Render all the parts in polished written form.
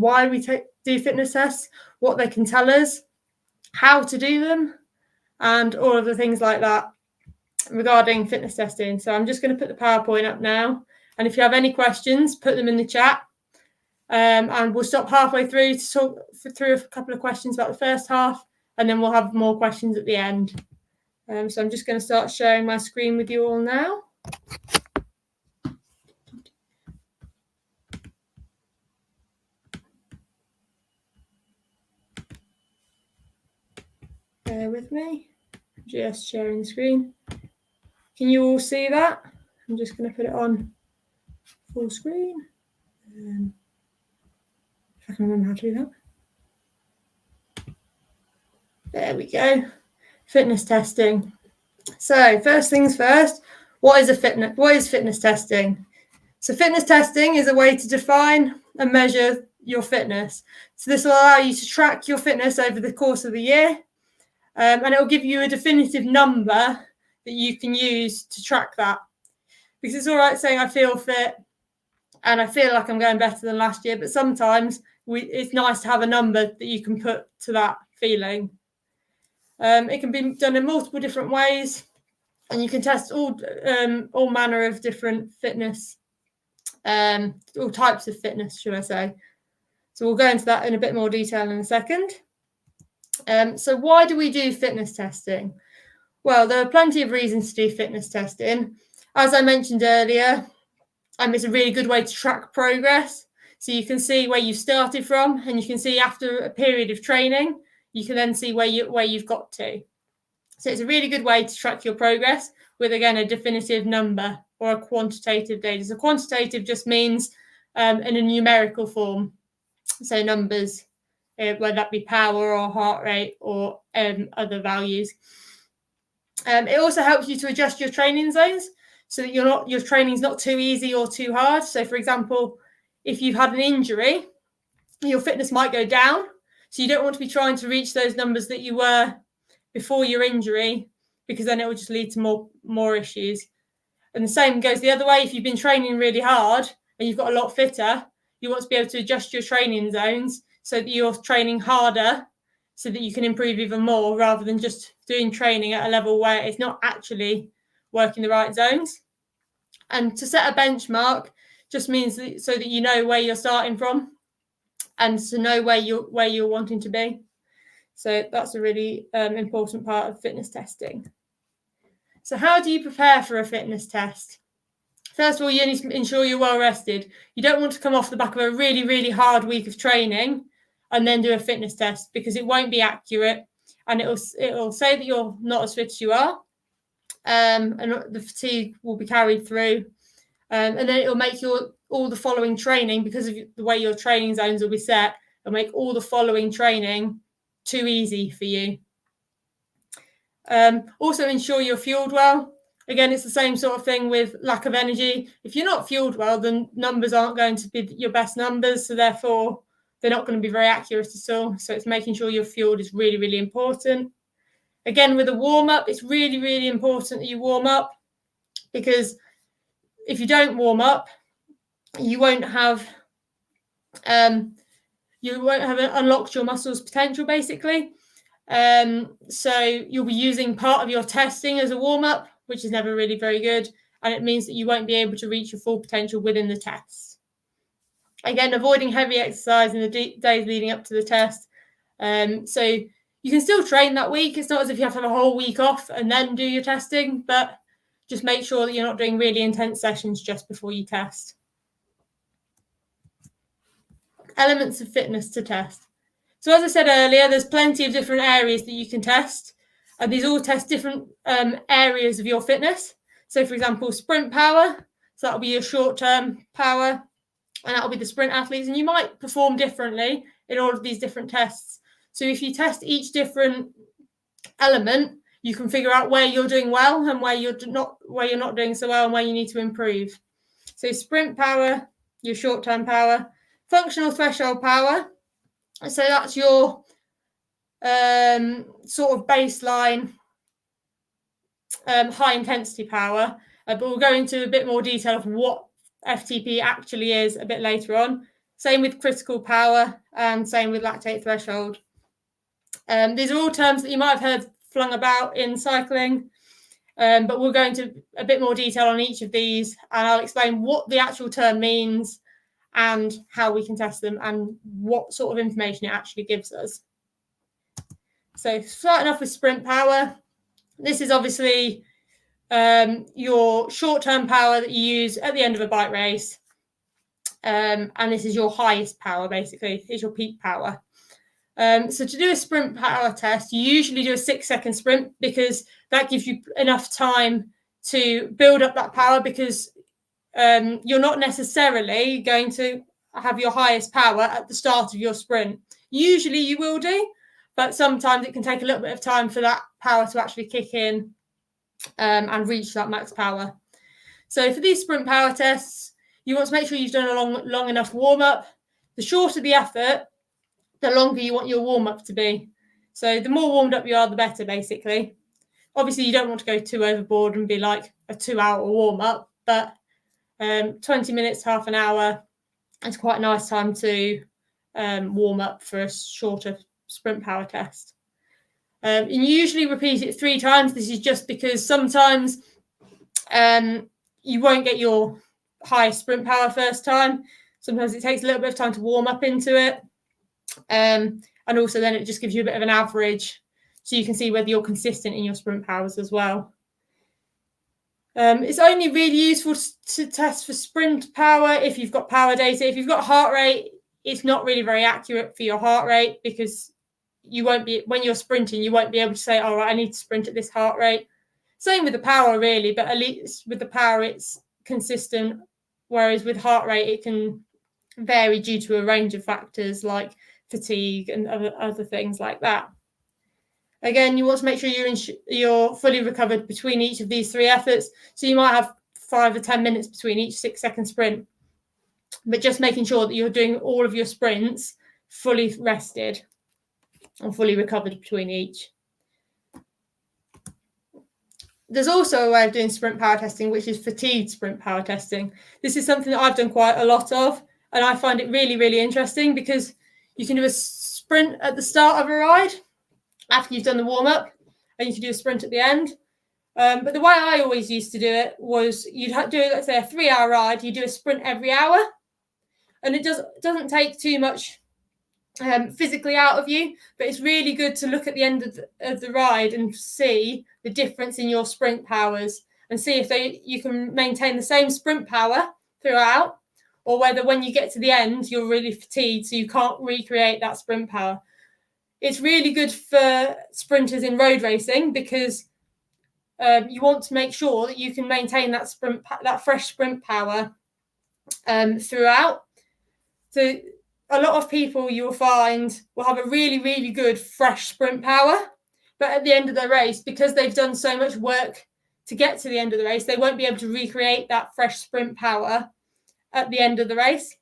why we do fitness tests, what they can tell us, how to do them, and all of the things like that regarding fitness testing. So I'm just going to put the PowerPoint up now. And if you have any questions, put them in the chat. And we'll stop halfway through to talk through a couple of questions about the first half, and then we'll have more questions at the end. So I'm just going to start sharing my screen with you all now. Bear with me. Just sharing the screen. Can you all see that? I'm just going to put it on full screen. If I can remember how to do that. There we go. Fitness testing. So first things first, what is fitness testing? So fitness testing is a way to define and measure your fitness. So this will allow you to track your fitness over the course of the year, and it will give you a definitive number that you can use to track that. Because it's all right saying I feel fit and I feel like I'm going better than last year, but sometimes it's nice to have a number that you can put to that feeling. It can be done in multiple different ways, and you can test all manner of different fitness, all types of fitness, should I say. So we'll go into that in a bit more detail in a second. So why do we do fitness testing? Well, there are plenty of reasons to do fitness testing. As I mentioned earlier, it's a really good way to track progress. So you can see where you started from, and you can see after a period of training, you can then see where you've got to. So it's a really good way to track your progress with, again, a definitive number or a quantitative data. So quantitative just means in a numerical form. So numbers, whether that be power or heart rate or other values. It also helps you to adjust your training zones so that your training's not too easy or too hard. So for example, if you've had an injury, your fitness might go down. So you don't want to be trying to reach those numbers that you were before your injury, because then it will just lead to more issues. And the same goes the other way. If you've been training really hard and you've got a lot fitter, you want to be able to adjust your training zones so that you're training harder so that you can improve even more, rather than just doing training at a level where it's not actually working the right zones. And to set a benchmark just means so that you know where you're starting from and to know where you're wanting to be. So that's a really important part of fitness testing. So how do you prepare for a fitness test? First of all, you need to ensure you're well rested. You don't want to come off the back of a really, really hard week of training and then do a fitness test, because it won't be accurate, and it'll say that you're not as fit as you are, and the fatigue will be carried through, and then it'll make all the following training, because of the way your training zones will be set, it'll make all the following training too easy for you. Also ensure you're fueled well. Again, it's the same sort of thing with lack of energy. If you're not fueled well, then numbers aren't going to be your best numbers, so therefore they're not going to be very accurate at all. So it's making sure you're fueled is really, really important. Again, with a warm-up, it's really, really important that you warm up, because if you don't warm up, you won't have unlocked your muscles' potential, basically. So you'll be using part of your testing as a warm-up, which is never really very good, and it means that you won't be able to reach your full potential within the test. Again, avoiding heavy exercise in the days leading up to the test. So you can still train that week. It's not as if you have to have a whole week off and then do your testing, but just make sure that you're not doing really intense sessions just before you test. Elements of fitness to test. So as I said earlier, there's plenty of different areas that you can test, and these all test different areas of your fitness. So for example, sprint power, so that'll be your short-term power, and that'll be the sprint athletes, and you might perform differently in all of these different tests. So if you test each different element, you can figure out where you're doing well and where you're not doing so well and where you need to improve. So sprint power, your short-term power, functional threshold power. So that's your sort of baseline high intensity power, but we'll go into a bit more detail of what FTP actually is a bit later on. Same with critical power, and same with lactate threshold. These are all terms that you might have heard flung about in cycling, but we'll go into a bit more detail on each of these, and I'll explain what the actual term means and how we can test them and what sort of information it actually gives us. So starting off with sprint power, this is obviously your short-term power that you use at the end of a bike race. And this is your highest power, basically. It's your peak power. So to do a sprint power test, you usually do a 6-second sprint because that gives you enough time to build up that power, because you're not necessarily going to have your highest power at the start of your sprint. Usually you will do, but sometimes it can take a little bit of time for that power to actually kick in and reach that max power. So for these sprint power tests, you want to make sure you've done a long enough warm-up. The shorter the effort, the longer you want your warm-up to be. So the more warmed up you are, the better, basically. Obviously, you don't want to go too overboard and be like a 2-hour warm-up, but 20 minutes, half an hour, is quite a nice time to warm up for a shorter sprint power test. And you usually repeat it 3 times. This is just because sometimes you won't get your highest sprint power first time. Sometimes it takes a little bit of time to warm up into it. And also then it just gives you a bit of an average, so you can see whether you're consistent in your sprint powers as well. It's only really useful to test for sprint power if you've got power data. If you've got heart rate, it's not really very accurate for your heart rate, because you won't be, when you're sprinting, you won't be able to say, all right, I need to sprint at this heart rate. Same with the power, really, but at least with the power, it's consistent. Whereas with heart rate, it can vary due to a range of factors like fatigue and other things like that. Again, you want to make sure you're fully recovered between each of these 3 efforts. So you might have 5 or 10 minutes between each 6-second sprint, but just making sure that you're doing all of your sprints fully rested or fully recovered between each. There's also a way of doing sprint power testing, which is fatigued sprint power testing. This is something that I've done quite a lot of, and I find it really, really interesting, because you can do a sprint at the start of a ride after you've done the warm-up, and you can do a sprint at the end. But the way I always used to do it was you'd do, let's say, a 3-hour ride. You do a sprint every hour, and it doesn't take too much physically out of you, but it's really good to look at the end of the ride and see the difference in your sprint powers, and see if you can maintain the same sprint power throughout, or whether when you get to the end, you're really fatigued, so you can't recreate that sprint power. It's really good for sprinters in road racing, because you want to make sure that you can maintain that fresh sprint power throughout. So a lot of people, you'll find, will have a really, really good fresh sprint power, but at the end of the race, because they've done so much work to get to the end of the race, they won't be able to recreate that fresh sprint power at the end of the race.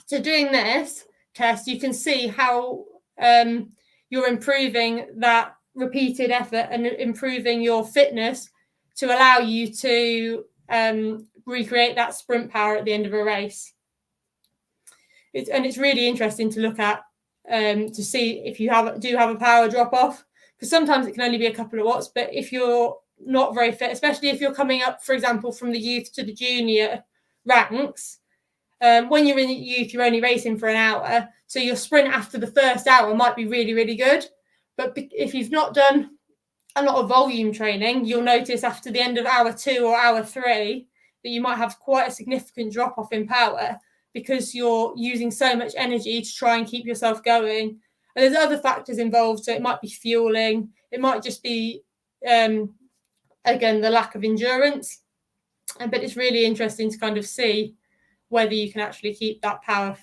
So doing this test, you can see how you're improving that repeated effort and improving your fitness to allow you to recreate that sprint power at the end of a race. It's really interesting to look at to see if you do have a power drop off, because sometimes it can only be a couple of watts. But if you're not very fit, especially if you're coming up, for example, from the youth to the junior ranks, when you're in the youth, you're only racing for an hour, so your sprint after the first hour might be really, really good. But if you've not done a lot of volume training, you'll notice after the end of hour 2 or hour 3 that you might have quite a significant drop off in power, because you're using so much energy to try and keep yourself going. And there's other factors involved. So it might be fueling. It might just be, again, the lack of endurance. But it's really interesting to kind of see whether you can actually keep that power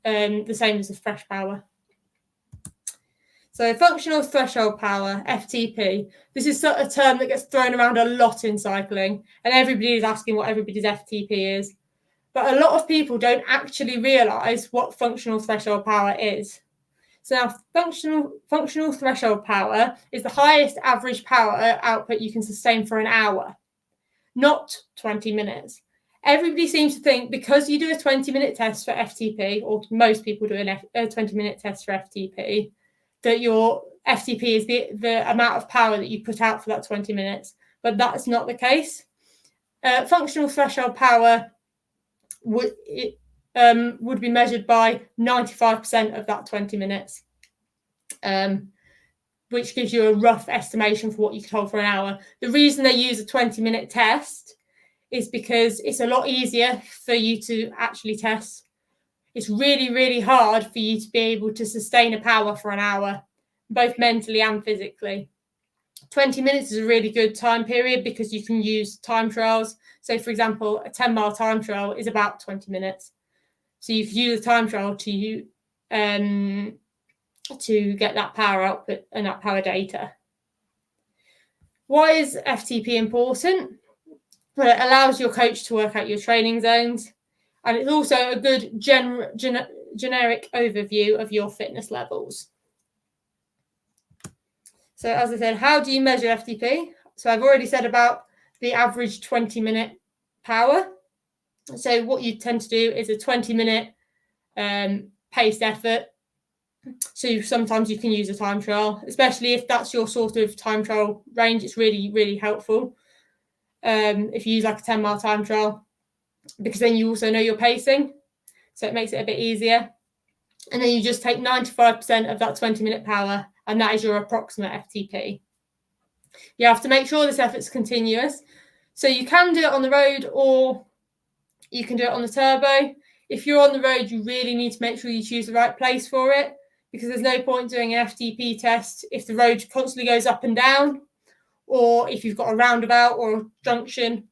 the same as the fresh power. So functional threshold power, FTP. This is a term that gets thrown around a lot in cycling, and everybody is asking what everybody's FTP is. But a lot of people don't actually realise what functional threshold power is. So now functional threshold power is the highest average power output you can sustain for an hour, not 20 minutes. everybody seems to think because you do a 20-minute test for FTP, or most people do a 20-minute test for FTP, that your FTP is the amount of power that you put out for that 20 minutes. But that's not the case. Functional threshold power would be measured by 95% of that 20 minutes, which gives you a rough estimation for what you could hold for an hour. The reason they use a 20-minute test is because it's a lot easier for you to actually test. It's really, really hard for you to be able to sustain a power for an hour, both mentally and physically. 20 minutes is a really good time period because you can use time trials. So, for example, a 10-mile time trial is about 20 minutes. So you could use a time trial to get that power output and that power data. Why is FTP important? Well, it allows your coach to work out your training zones, and it's also a good generic overview of your fitness levels. So as I said, how do you measure FTP? So I've already said about the average 20-minute power. So what you tend to do is a 20-minute paced effort. So sometimes you can use a time trial, especially if that's your sort of time trial range. It's really, really helpful if you use like a 10-mile time trial, because then you also know your pacing. So it makes it a bit easier. And then you just take 95% of that 20-minute power, and that is your approximate FTP. You have to make sure this effort's continuous. So you can do it on the road or you can do it on the turbo. If you're on the road, you really need to make sure you choose the right place for it, because there's no point doing an FTP test if the road constantly goes up and down, or if you've got a roundabout or a junction.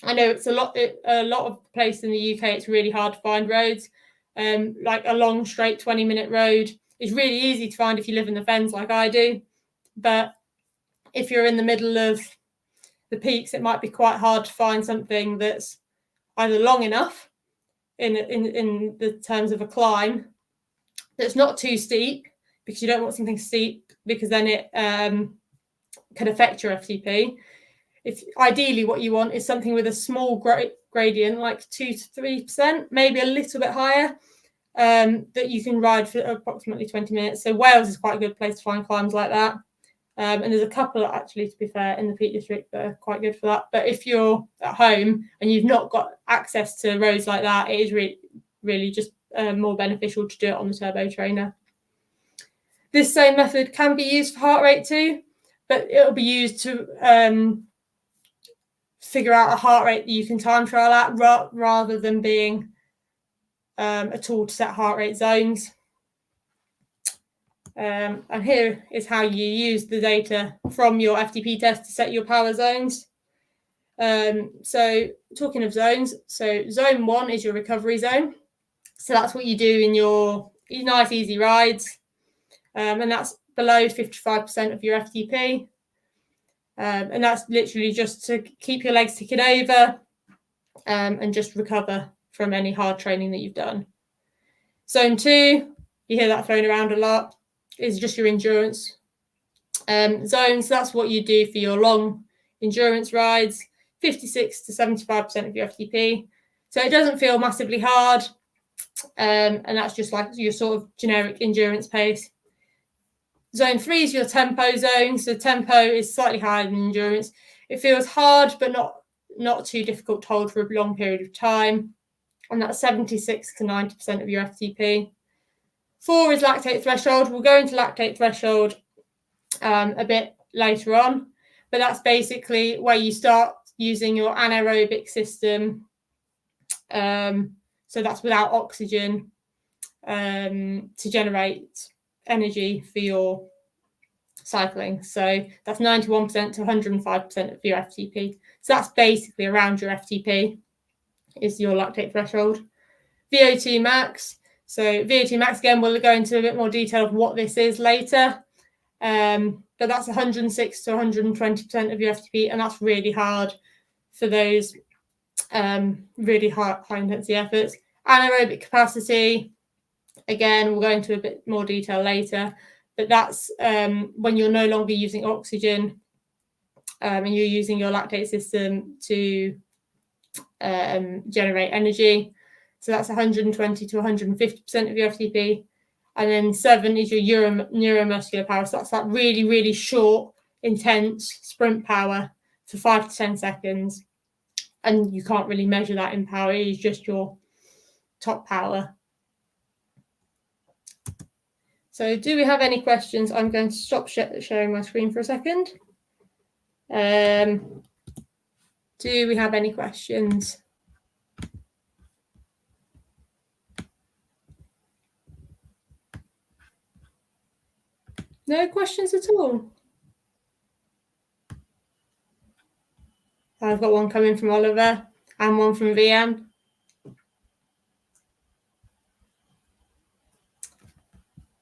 I know it's a lot of places in the UK, it's really hard to find roads. Like a long, straight 20-minute road is really easy to find if you live in the Fens like I do. But if you're in the middle of the peaks, it might be quite hard to find something that's either long enough in the terms of a climb, that's not too steep, because you don't want something steep because then it can affect your FTP. If ideally what you want is something with a small gradient, like 2 to 3%, maybe a little bit higher, that you can ride for approximately 20 minutes. So Wales is quite a good place to find climbs like that. And there's a couple, actually, to be fair, in the Peak District that are quite good for that. But if you're at home and you've not got access to roads like that, it is really, really just more beneficial to do it on the turbo trainer. This same method can be used for heart rate too, but it'll be used to figure out a heart rate that you can time trial at, rather than being a tool to set heart rate zones. And here is how you use the data from your FTP test to set your power zones. So talking of zones, so zone 1 is your recovery zone. So that's what you do in your nice, easy rides. And that's below 55% of your FTP. And that's literally just to keep your legs ticking over and just recover from any hard training that you've done. Zone 2, you hear that thrown around a lot, is just your endurance zones. That's what you do for your long endurance rides, 56 to 75% of your FTP. So it doesn't feel massively hard. And that's just like your sort of generic endurance pace. Zone 3 is your tempo zone. So tempo is slightly higher than endurance. It feels hard, but not too difficult to hold for a long period of time. And that's 76 to 90% of your FTP. 4 is lactate threshold. We'll go into lactate threshold a bit later on, but that's basically where you start using your anaerobic system. So that's without oxygen to generate energy for your cycling. So that's 91% to 105% of your FTP. So that's basically around your FTP is your lactate threshold. VO2 max. So VO2 max, again, we'll go into a bit more detail of what this is later. But that's 106 to 120% of your FTP, and that's really hard for those really high intensity efforts. Anaerobic capacity, again, we'll go into a bit more detail later, but that's when you're no longer using oxygen and you're using your lactate system to generate energy. So that's 120 to 150% of your FTP. And then 7 is your neuromuscular power. So that's that really, really short, intense sprint power for 5 to 10 seconds. And you can't really measure that in power. It's just your top power. So do we have any questions? I'm going to stop sharing my screen for a second. Do we have any questions? No questions at all? I've got one coming from Oliver and one from Vian.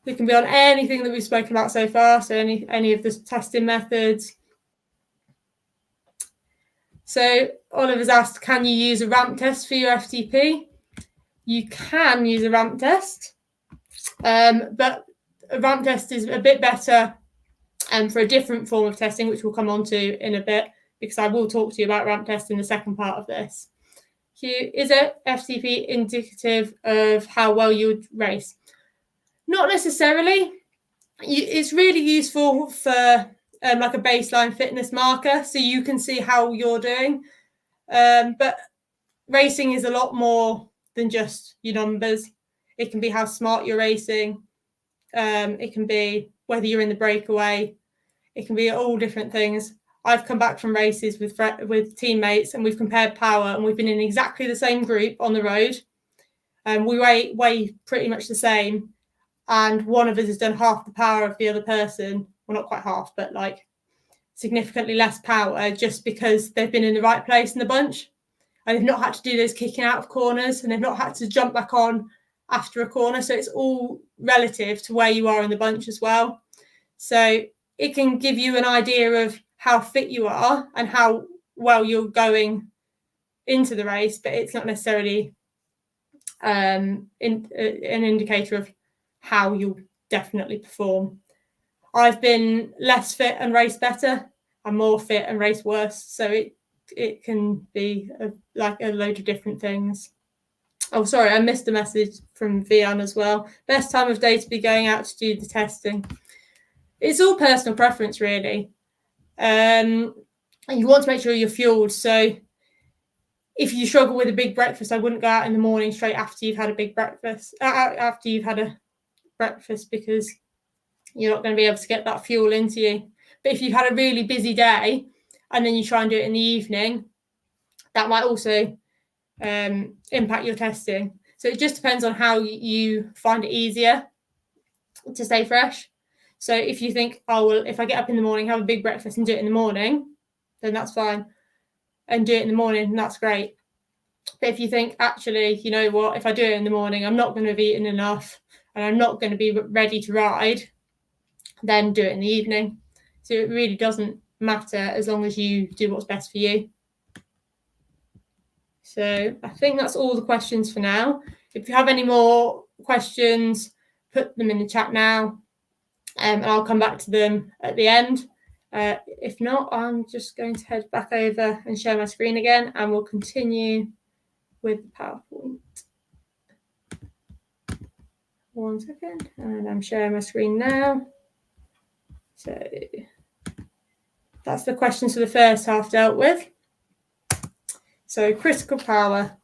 We can be on anything that we've spoken about so far, so any of the testing methods. So Oliver's asked, can you use a ramp test for your FTP? You can use a ramp test, but a ramp test is a bit better for a different form of testing, which we'll come on to in a bit, because I will talk to you about ramp tests in the second part of this. Is a FTP indicative of how well you would race? Not necessarily. It's really useful for like a baseline fitness marker, so you can see how you're doing. But racing is a lot more than just your numbers. It can be how smart you're racing. It can be whether you're in the breakaway. It can be all different things. I've come back from races with teammates, and we've compared power, and we've been in exactly the same group on the road. We weigh pretty much the same, and one of us has done half the power of the other person. Well, not quite half, but like significantly less power, just because they've been in the right place in the bunch, and they've not had to do those kicking out of corners, and they've not had to jump back on after a corner. So it's all relative to where you are in the bunch as well. So it can give you an idea of how fit you are and how well you're going into the race, but it's not necessarily an indicator of how you'll definitely perform. I've been less fit and race better, and more fit and race worse. So it can be like a load of different things. Oh, sorry, I missed a message from Vian as well. Best time of day to be going out to do the testing. It's all personal preference, really. And you want to make sure you're fueled. So if you struggle with a big breakfast, I wouldn't go out in the morning straight after you've had a big breakfast, after you've had a breakfast, because you're not going to be able to get that fuel into you. But if you've had a really busy day and then you try and do it in the evening, that might also impact your testing. So it just depends on how you find it easier to stay fresh. So if you think, oh, well, if I get up in the morning, have a big breakfast and do it in the morning, then that's fine. And do it in the morning, and that's great. But if you think, actually, you know what, if I do it in the morning, I'm not going to have eaten enough and I'm not going to be ready to ride, then do it in the evening. So it really doesn't matter as long as you do what's best for you. So I think that's all the questions for now. If you have any more questions, put them in the chat now, and I'll come back to them at the end. If not, I'm just going to head back over and share my screen again, and we'll continue with the PowerPoint. One second, and I'm sharing my screen now. So that's the questions for the first half dealt with. So critical power.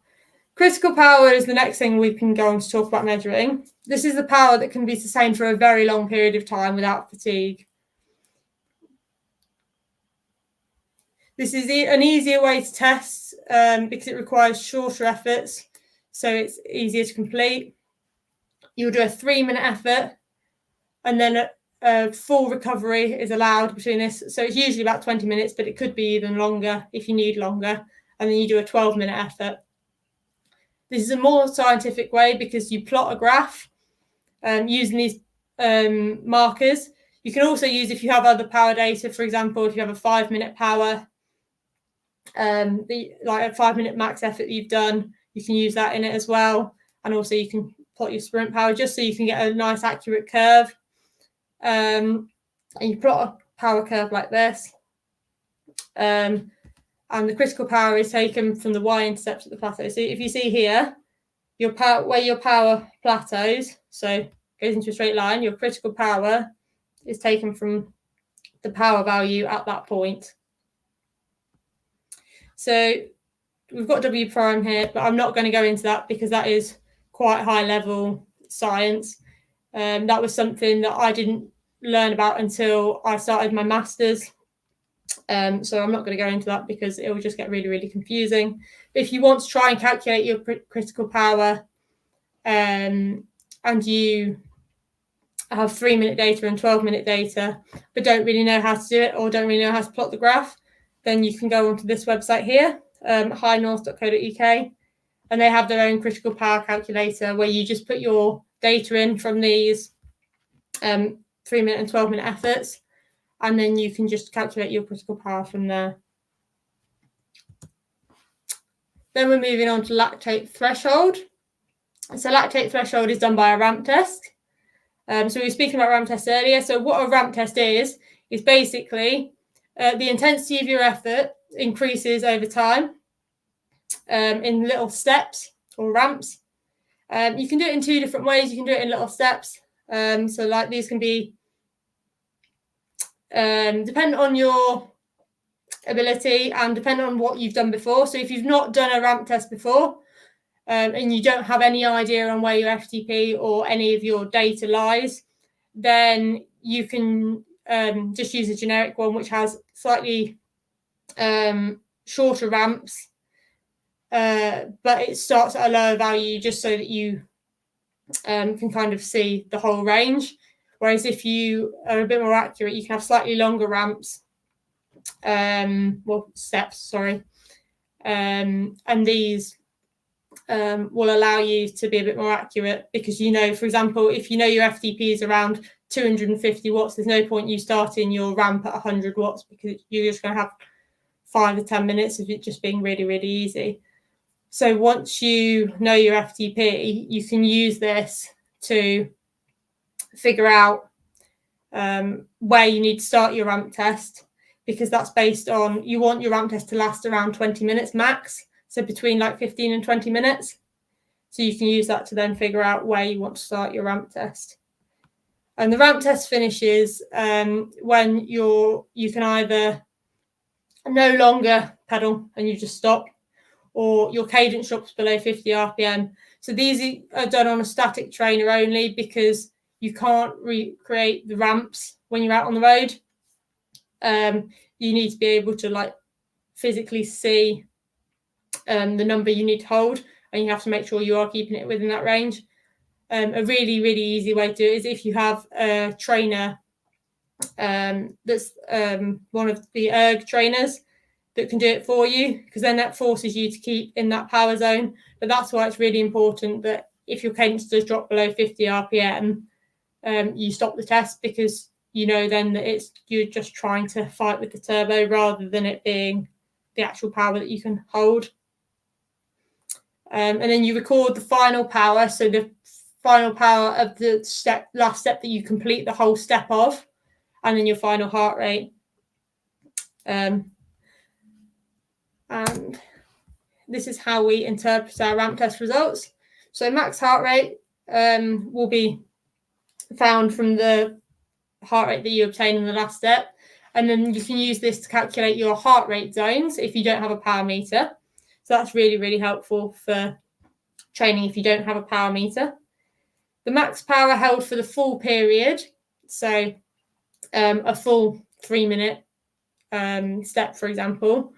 Critical power is the next thing we can go on to talk about measuring. This is the power that can be sustained for a very long period of time without fatigue. This is an easier way to test because it requires shorter efforts, so it's easier to complete. You'll do a 3-minute effort, and then a full recovery is allowed between this. So it's usually about 20 minutes, but it could be even longer if you need longer. And then you do a 12-minute effort. This is a more scientific way because you plot a graph using these markers. You can also use, if you have other power data, for example, if you have a 5-minute power, like a 5-minute max effort you've done, you can use that in it as well. And also you can plot your sprint power just so you can get a nice accurate curve. And you plot a power curve like this. And and the critical power is taken from the y-intercept at the plateau. So if you see here, your power, where your power plateaus, so goes into a straight line, your critical power is taken from the power value at that point. So we've got W prime here, but I'm not going to go into that because that is quite high level science. That was something that I didn't learn about until I started my master's. So I'm not going to go into that because it will just get really, really confusing. But if you want to try and calculate your critical power, and you have 3-minute data and 12-minute data, but don't really know how to do it or don't really know how to plot the graph, then you can go onto this website here, highnorth.co.uk, and they have their own critical power calculator where you just put your data in from these 3-minute and 12-minute efforts, and then you can just calculate your critical power from there. Then we're moving on to lactate threshold. So lactate threshold is done by a ramp test. So we were speaking about ramp tests earlier. So what a ramp test is basically the intensity of your effort increases over time in little steps or ramps. You can do it in 2 different ways. You can do it in little steps. So like these can be dependent on your ability and depending on what you've done before. So if you've not done a ramp test before and you don't have any idea on where your FTP or any of your data lies, then you can just use a generic one which has slightly shorter ramps, but it starts at a lower value just so that you can kind of see the whole range. Whereas if you are a bit more accurate, you can have slightly longer ramps, steps, sorry. And these will allow you to be a bit more accurate because, for example, if you know your FTP is around 250 watts, there's no point you starting your ramp at 100 watts because you're just going to have 5 to 10 minutes of it just being really, really easy. So once you know your FTP, you can use this to figure out where you need to start your ramp test, because that's based on, you want your ramp test to last around 20 minutes max, so between like 15 and 20 minutes. So you can use that to then figure out where you want to start your ramp test. And the ramp test finishes when you can either no longer pedal and you just stop, or your cadence drops below 50 RPM. So these are done on a static trainer only because you can't recreate the ramps when you're out on the road. You need to be able to physically see the number you need to hold, and you have to make sure you are keeping it within that range. A really, really easy way to do it is if you have a trainer that's one of the erg trainers that can do it for you, because then that forces you to keep in that power zone. But that's why it's really important that if your cadence does drop below 50 RPM, you stop the test, because then that you're just trying to fight with the turbo rather than it being the actual power that you can hold. And then you record the final power, so the final power of the last step that you complete the whole step of, and then your final heart rate. And this is how we interpret our ramp test results. So max heart rate will be found from the heart rate that you obtain in the last step, and then you can use this to calculate your heart rate zones if you don't have a power meter. So that's really, really helpful for training if you don't have a power meter. The max power held for the full period, so a full 3-minute step, for example,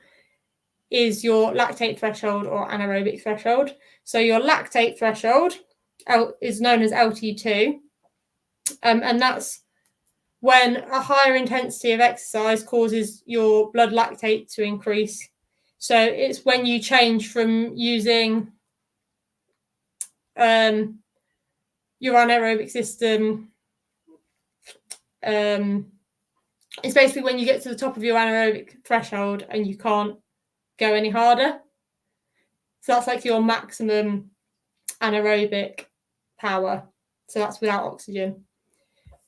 is your lactate threshold or anaerobic threshold. So your lactate threshold is known as LT2, and that's when a higher intensity of exercise causes your blood lactate to increase. So it's when you change from using your anaerobic system. It's basically when you get to the top of your anaerobic threshold and you can't go any harder. So that's like your maximum anaerobic power. So that's without oxygen.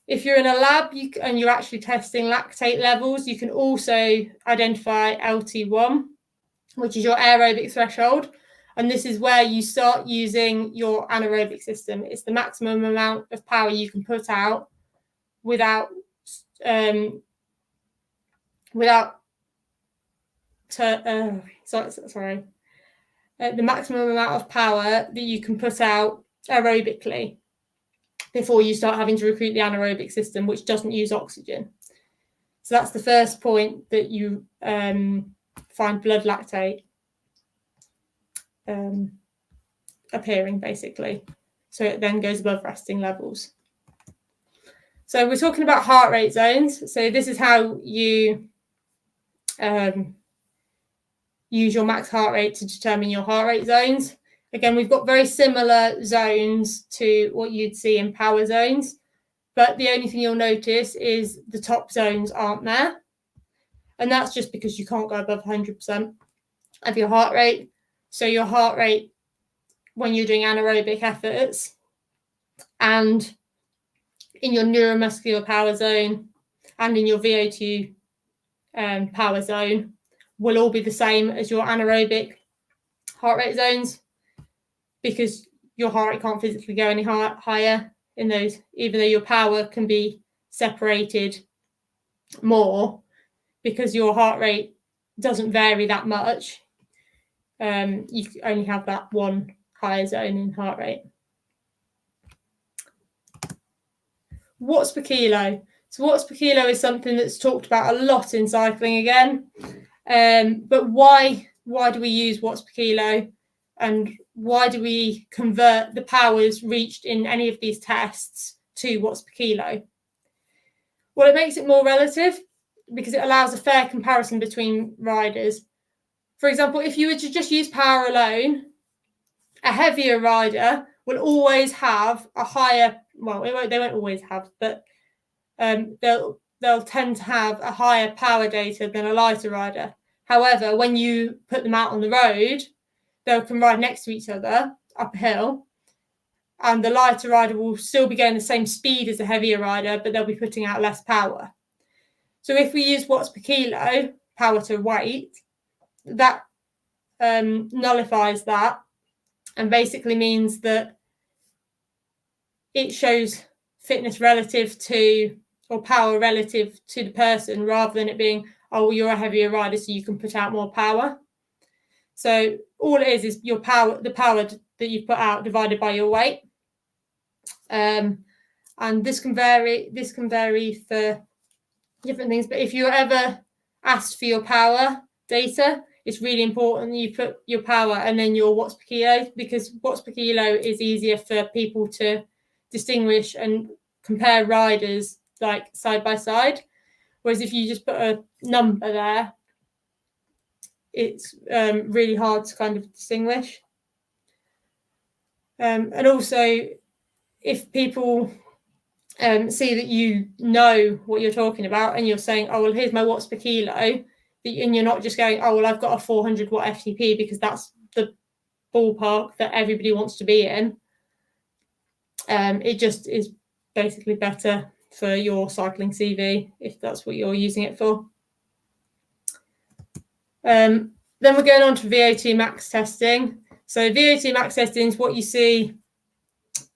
If you're in a lab and you're actually testing lactate levels, you can also identify LT1. which is your aerobic threshold. And this is where you start using your anaerobic system. It's the maximum amount of power you can put out without the maximum amount of power that you can put out aerobically before you start having to recruit the anaerobic system, which doesn't use oxygen. So that's the first point, that you find blood lactate appearing, basically. So it then goes above resting levels. So we're talking about heart rate zones. So this is how you use your max heart rate to determine your heart rate zones. Again, we've got very similar zones to what you'd see in power zones, but the only thing you'll notice is the top zones aren't there. And that's just because you can't go above 100% of your heart rate. So your heart rate when you're doing anaerobic efforts and in your neuromuscular power zone and in your VO2 power zone will all be the same as your anaerobic heart rate zones, because your heart rate can't physically go any higher in those, even though your power can be separated more, because your heart rate doesn't vary that much. You only have that one higher zone in heart rate. Watts per kilo. So watts per kilo is something that's talked about a lot in cycling again. But why do we use watts per kilo, and why do we convert the powers reached in any of these tests to watts per kilo? Well, it makes it more relative because it allows a fair comparison between riders. For example, if you were to just use power alone, a heavier rider will always have a higher, well, they won't always have, but they'll tend to have a higher power data than a lighter rider. However, when you put them out on the road, they can ride next to each other up a hill, and the lighter rider will still be going the same speed as the heavier rider, but they'll be putting out less power. So if we use watts per kilo, power to weight, that nullifies that and basically means that it shows fitness relative to, or power relative to the person, rather than it being, oh, well, you're a heavier rider, so you can put out more power. So all it is your power, the power that you put out divided by your weight. And this can vary for different things. But if you're ever asked for your power data, it's really important that you put your power and then your watts per kilo, because watts per kilo is easier for people to distinguish and compare riders like side by side. Whereas if you just put a number there, it's really hard to kind of distinguish. And also, if people see that you know what you're talking about and you're saying, oh, well, here's my watts per kilo, and you're not just going, oh, well, I've got a 400 watt FTP because that's the ballpark that everybody wants to be in. It just is basically better for your cycling CV if that's what you're using it for. Then we're going on to VO2 max testing. So VO2 max testing is what you see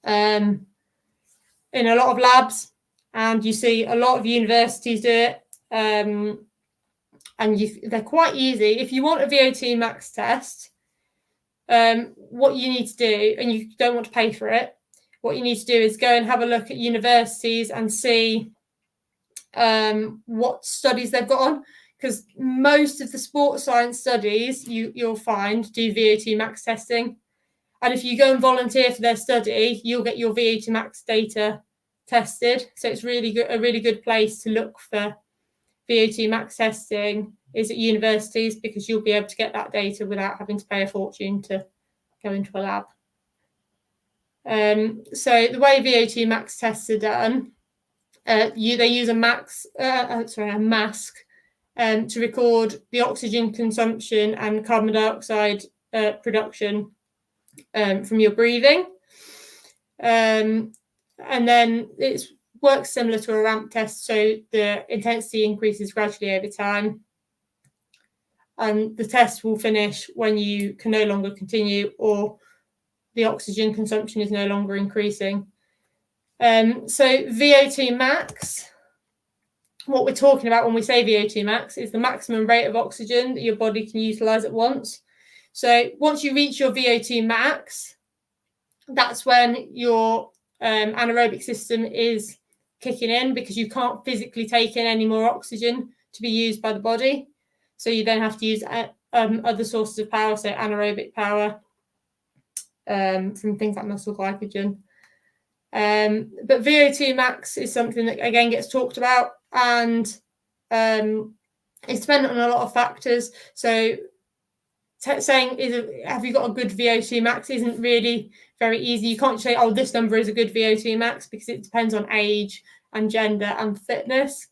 in a lot of labs, and you see a lot of universities do it. And they're quite easy. If you want a VO2 max test, what you need to do, and you don't want to pay for it, what you need to do is go and have a look at universities and see what studies they've got on, because most of the sports science studies you'll find do VO2 max testing. And if you go and volunteer for their study, you'll get your VO2 max data tested. So it's really good, a really good place to look for VO2 max testing is at universities, because you'll be able to get that data without having to pay a fortune to go into a lab. So the way VO2 max tests are done, they use a mask to record the oxygen consumption and carbon dioxide production from your breathing. And then it works similar to a ramp test, so the intensity increases gradually over time. and the test will finish when you can no longer continue or the oxygen consumption is no longer increasing. So VO2 max, what we're talking about when we say VO2 max is the maximum rate of oxygen that your body can utilize at once. So once you reach your VO2 max, that's when your anaerobic system is kicking in, because you can't physically take in any more oxygen to be used by the body. So you then have to use other sources of power, so anaerobic power from things like muscle glycogen. But VO2 max is something that again gets talked about, and it's dependent on a lot of factors. So saying have you got a good VO2 max isn't really very easy. You can't say, oh, this number is a good VO2 max, because it depends on age and gender and fitness.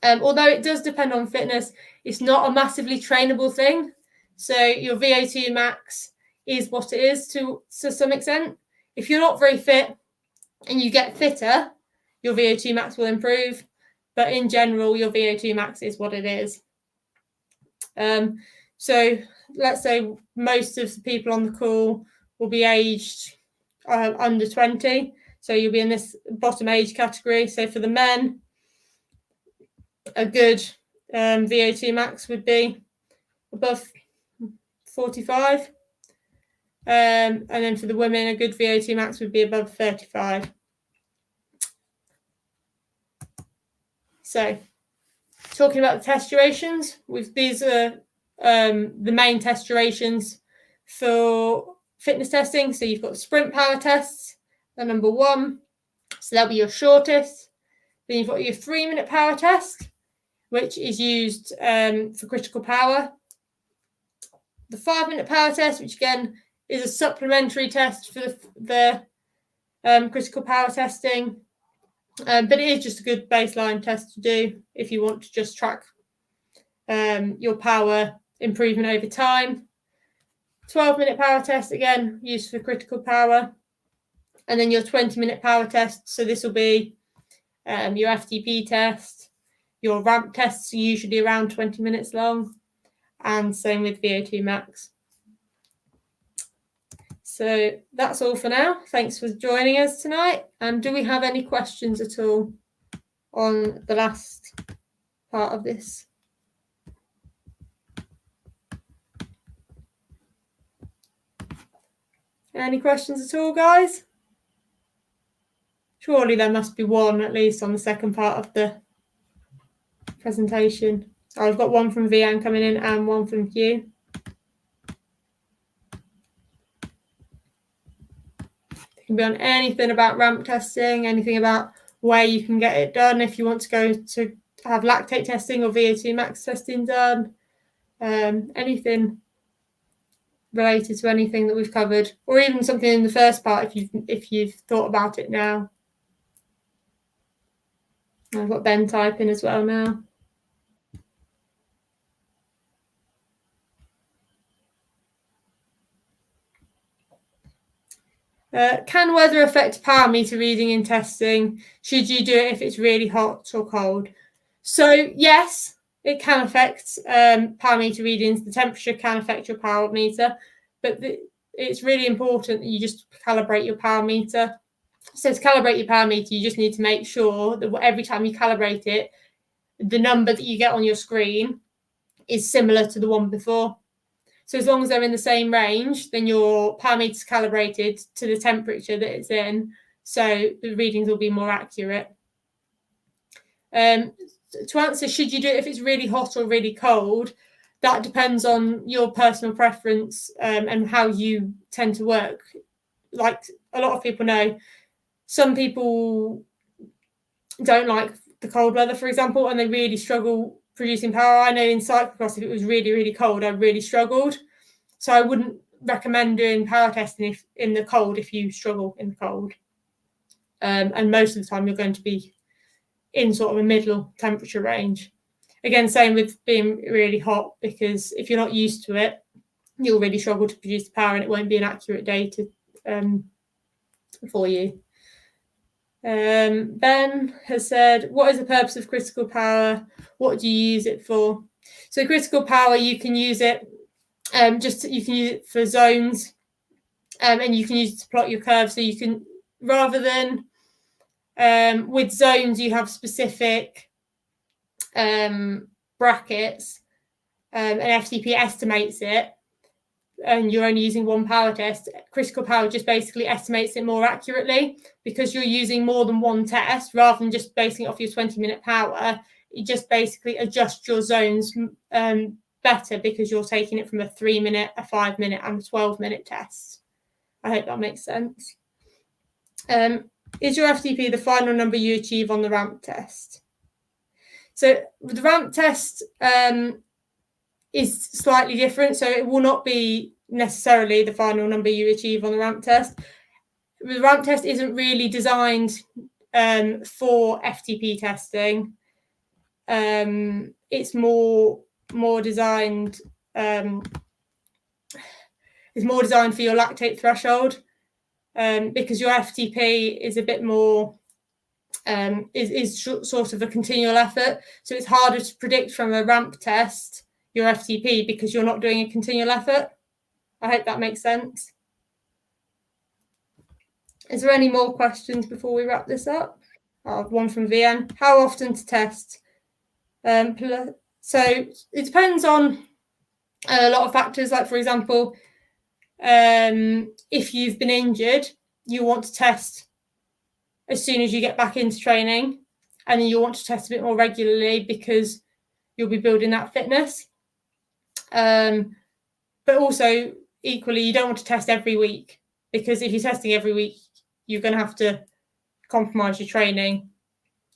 Although it does depend on fitness, it's not a massively trainable thing. So your VO2 max is what it is to some extent. If you're not very fit and you get fitter, your VO2 max will improve. But in general, your VO2 max is what it is. So let's say most of the people on the call will be aged under 20. So you'll be in this bottom age category. So for the men, a good VO2 max would be above 45. And then for the women, a good VO2 max would be above 35. So talking about the test durations, these are the main test durations for fitness testing. So you've got sprint power tests, the number 1. So that'll be your shortest. Then you've got your 3-minute power test, which is used for critical power. The 5-minute power test, which again is a supplementary test for the critical power testing. But it is just a good baseline test to do if you want to just track your power improvement over time. 12-minute power test, again, used for critical power. And then your 20-minute power test. So this will be your FTP test. Your ramp tests are usually around 20 minutes long. And same with VO2 max. So that's all for now. Thanks for joining us tonight. And do we have any questions at all on the last part of this? Any questions at all, guys? Surely there must be one at least on the second part of the presentation. Oh, I've got one from Vian coming in and one from Hugh. It can be on anything about ramp testing, anything about where you can get it done if you want to go to have lactate testing or VO2 max testing done. Anything related to anything that we've covered, or even something in the first part if you've thought about it now. I've got Ben typing as well now. Can weather affect power meter reading in testing? Should you do it if it's really hot or cold? So yes, it can affect power meter readings. The temperature can affect your power meter, but it's really important that you just calibrate your power meter. So to calibrate your power meter, you just need to make sure that every time you calibrate it, the number that you get on your screen is similar to the one before. So as long as they're in the same range, then your power meter is calibrated to the temperature that it's in, so the readings will be more accurate. To answer, should you do it if it's really hot or really cold, that depends on your personal preference and how you tend to work. Like a lot of people know, some people don't like the cold weather, for example, and they really struggle producing power. I know in cyclocross, if it was really, really cold, I really struggled. So I wouldn't recommend doing power testing in the cold if you struggle in the cold. And most of the time, you're going to be in sort of a middle temperature range. Again, same with being really hot, because if you're not used to it, you'll really struggle to produce the power and it won't be an accurate data for you. Ben has said, what is the purpose of critical power? What do you use it for? So critical power, you can use it you can use it for zones, and you can use it to plot your curve. So you can, rather than with zones, you have specific brackets, and FTP estimates it, and you're only using one power test. Critical power just basically estimates it more accurately, because you're using more than one test rather than just basing it off your 20-minute power. It just basically adjusts your zones better, because you're taking it from a 3-minute, a 5-minute, and a 12-minute test. I hope that makes sense. Is your FTP the final number you achieve on the ramp test? So the ramp test is slightly different. So it will not be necessarily the final number you achieve on the ramp test. The ramp test isn't really designed for FTP testing. It's more designed. It's more designed for your lactate threshold, because your FTP is a bit more is sort of a continual effort. So it's harder to predict from a ramp test your FTP, because you're not doing a continual effort. I hope that makes sense. Is there any more questions before we wrap this up? One from VN. How often to test? So it depends on a lot of factors. Like, for example, if you've been injured, you want to test as soon as you get back into training, and then you'll want to test a bit more regularly, because you'll be building that fitness. But also, equally, you don't want to test every week, because if you're testing every week, you're going to have to compromise your training.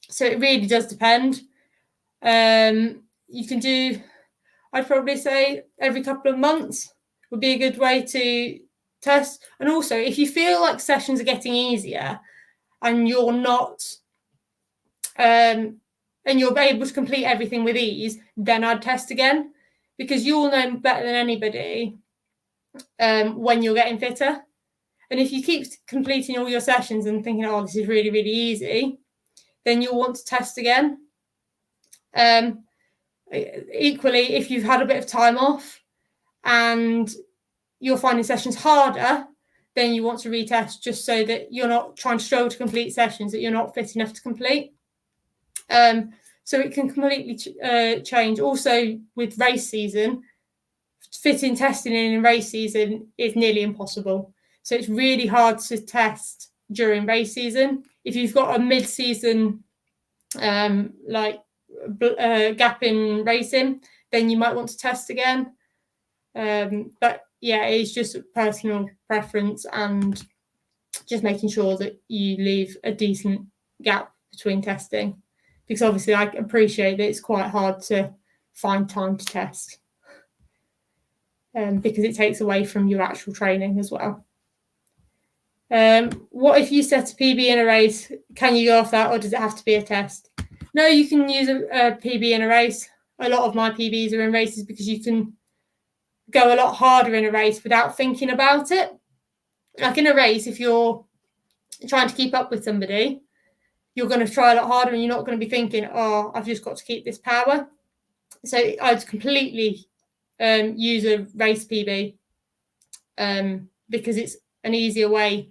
So it really does depend. You can do, I'd probably say every couple of months would be a good way to test. And also, if you feel like sessions are getting easier and you're not, and you're able to complete everything with ease, then I'd test again, because you'll know better than anybody when you're getting fitter. And if you keep completing all your sessions and thinking, oh, this is really, really easy, then you'll want to test again. Equally, if you've had a bit of time off and you're finding sessions harder, then you want to retest, just so that you're not trying to struggle to complete sessions that you're not fit enough to complete. So it can completely change. Also, with race season, fitting testing in race season is nearly impossible. So it's really hard to test during race season. If you've got a mid-season gap in racing, then you might want to test again. But yeah, it's just personal preference, and just making sure that you leave a decent gap between testing, because obviously I appreciate that it's quite hard to find time to test, because it takes away from your actual training as well. What if you set a PB in a race? Can you go off that, or does it have to be a test? No, you can use a PB in a race. A lot of my PBs are in races, because you can go a lot harder in a race without thinking about it. Like in a race, if you're trying to keep up with somebody, you're going to try a lot harder, and you're not going to be thinking, oh, I've just got to keep this power. So I'd completely use a race PB, because it's an easier way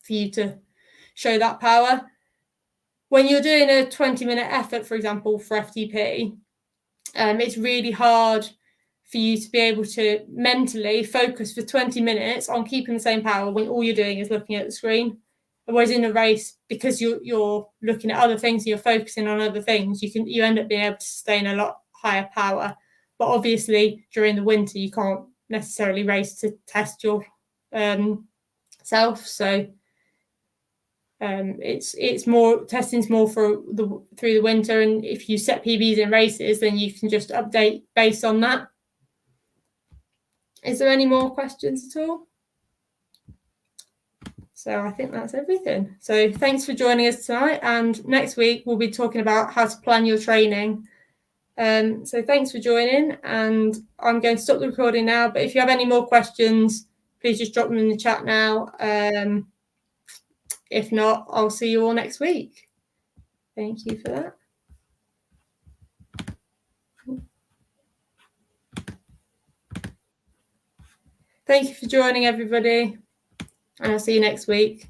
for you to show that power. When you're doing a 20-minute effort, for example, for FTP, it's really hard for you to be able to mentally focus for 20 minutes on keeping the same power when all you're doing is looking at the screen. Whereas in a race, because you're looking at other things, you're focusing on other things, you end up being able to sustain a lot higher power. But obviously, during the winter, you can't necessarily race to test your self. So it's more, testing's more for through the winter. And if you set PBs in races, then you can just update based on that. Is there any more questions at all? So I think that's everything. So thanks for joining us tonight. And next week, we'll be talking about how to plan your training. So thanks for joining. And I'm going to stop the recording now. But if you have any more questions, please just drop them in the chat now. If not, I'll see you all next week. Thank you for that. Thank you for joining, everybody. And I'll see you next week.